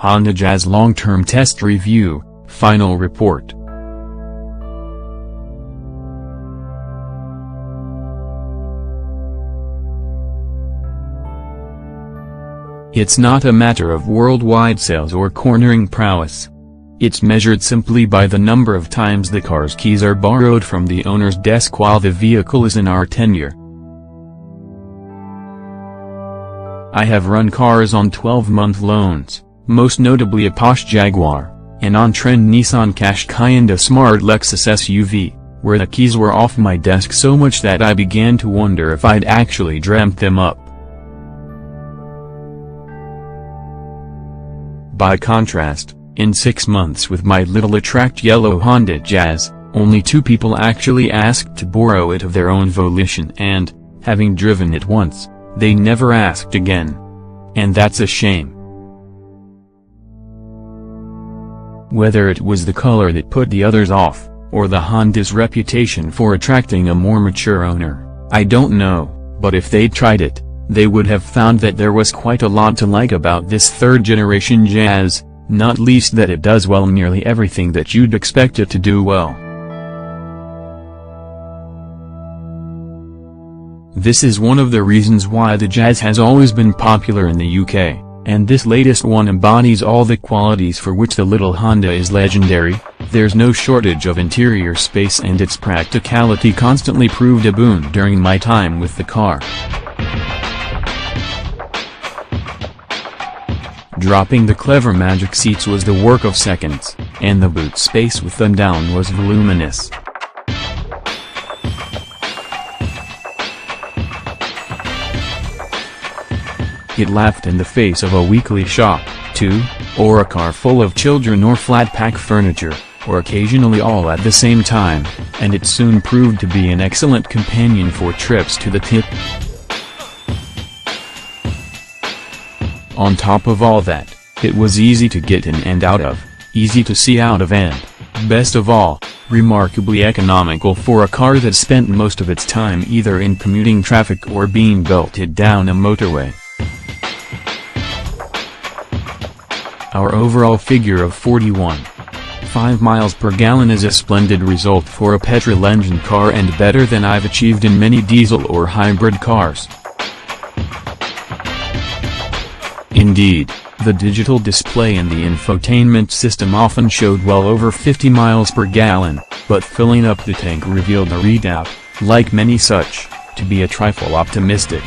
Honda Jazz Long-Term Test Review, Final Report. It's not a matter of worldwide sales or cornering prowess. It's measured simply by the number of times the car's keys are borrowed from the owner's desk while the vehicle is in our tenure. I have run cars on 12-month loans, most notably a Porsche Jaguar, an on-trend Nissan Qashqai and a smart Lexus SUV, where the keys were off my desk so much that I began to wonder if I'd actually dreamt them up. By contrast, in 6 months with my little attract yellow Honda Jazz, only 2 people actually asked to borrow it of their own volition and, having driven it once, they never asked again. And that's a shame. Whether it was the color that put the others off, or the Honda's reputation for attracting a more mature owner, I don't know, but if they'd tried it, they would have found that there was quite a lot to like about this third-generation Jazz, not least that it does well nearly everything that you'd expect it to do well. This is one of the reasons why the Jazz has always been popular in the UK, and this latest one embodies all the qualities for which the little Honda is legendary. There's no shortage of interior space and its practicality constantly proved a boon during my time with the car. Dropping the clever magic seats was the work of seconds, and the boot space with them down was voluminous. It laughed in the face of a weekly shop, too, or a car full of children or flat-pack furniture, or occasionally all at the same time, and it soon proved to be an excellent companion for trips to the tip. On top of all that, it was easy to get in and out of, easy to see out of and, best of all, remarkably economical for a car that spent most of its time either in commuting traffic or being belted down a motorway. Our overall figure of 41.5 miles per gallon is a splendid result for a petrol engine car and better than I've achieved in many diesel or hybrid cars. Indeed, the digital display in the infotainment system often showed well over 50 miles per gallon, but filling up the tank revealed the readout, like many such, to be a trifle optimistic.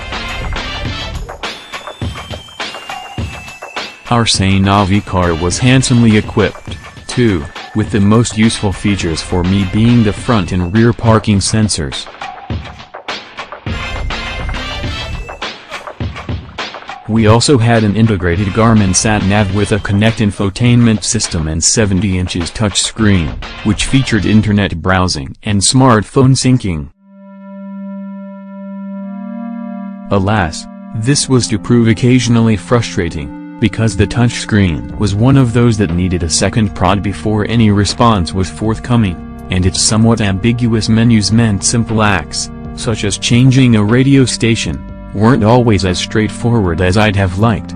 Our Navi car was handsomely equipped, too, with the most useful features for me being the front and rear parking sensors. We also had an integrated Garmin sat-nav with a Connect infotainment system and 70 inches touchscreen, which featured internet browsing and smartphone syncing. Alas, this was to prove occasionally frustrating, because the touchscreen was one of those that needed a second prod before any response was forthcoming, and its somewhat ambiguous menus meant simple acts, such as changing a radio station, weren't always as straightforward as I'd have liked.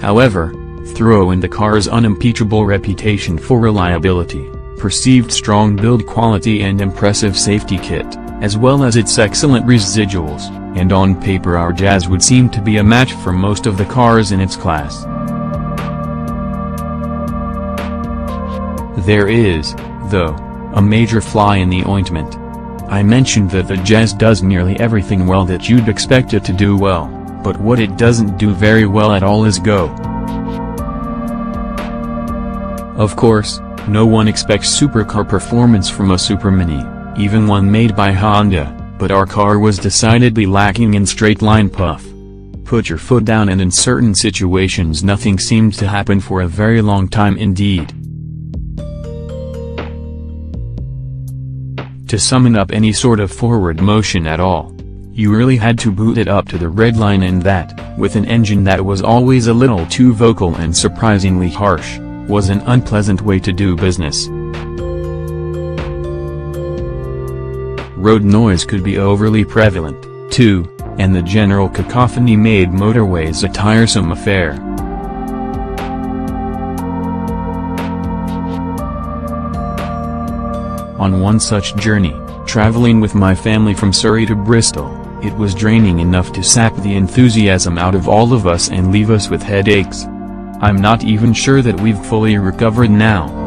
However, throw in the car's unimpeachable reputation for reliability, perceived strong build quality and impressive safety kit, as well as its excellent residuals, and on paper our Jazz would seem to be a match for most of the cars in its class. There is, though, a major fly in the ointment. I mentioned that the Jazz does nearly everything well that you'd expect it to do well, but what it doesn't do very well at all is go. Of course, no one expects supercar performance from a supermini, even one made by Honda, but our car was decidedly lacking in straight-line puff. Put your foot down, and in certain situations nothing seemed to happen for a very long time indeed. To summon up any sort of forward motion at all, you really had to boot it up to the red line, and that, with an engine that was always a little too vocal and surprisingly harsh, was an unpleasant way to do business. Road noise could be overly prevalent, too, and the general cacophony made motorways a tiresome affair. On one such journey, traveling with my family from Surrey to Bristol, it was draining enough to sap the enthusiasm out of all of us and leave us with headaches. I'm not even sure that we've fully recovered now.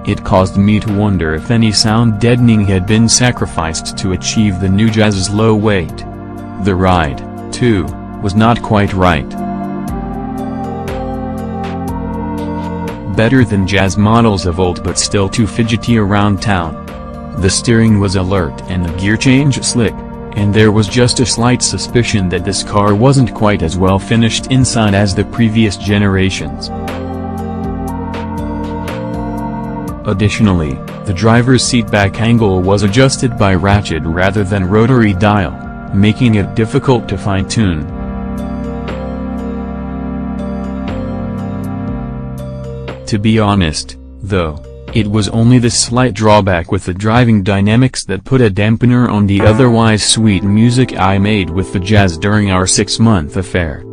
It caused me to wonder if any sound deadening had been sacrificed to achieve the new Jazz's low weight. The ride, too, was not quite right. Better than Jazz models of old, but still too fidgety around town. The steering was alert and the gear change slick, and there was just a slight suspicion that this car wasn't quite as well finished inside as the previous generations. Additionally, the driver's seat back angle was adjusted by ratchet rather than rotary dial, making it difficult to fine-tune. To be honest, though, it was only this slight drawback with the driving dynamics that put a dampener on the otherwise sweet music I made with the Jazz during our 6-month affair.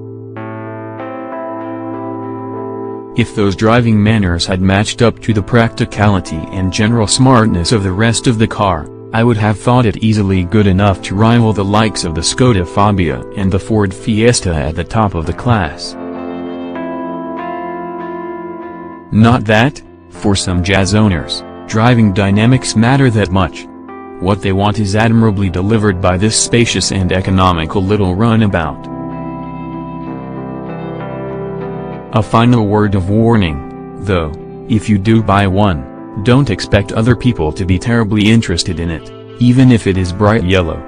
If those driving manners had matched up to the practicality and general smartness of the rest of the car, I would have thought it easily good enough to rival the likes of the Skoda Fabia and the Ford Fiesta at the top of the class. Not that, for some Jazz owners, driving dynamics matter that much. What they want is admirably delivered by this spacious and economical little runabout. A final word of warning, though: if you do buy one, don't expect other people to be terribly interested in it, even if it is bright yellow.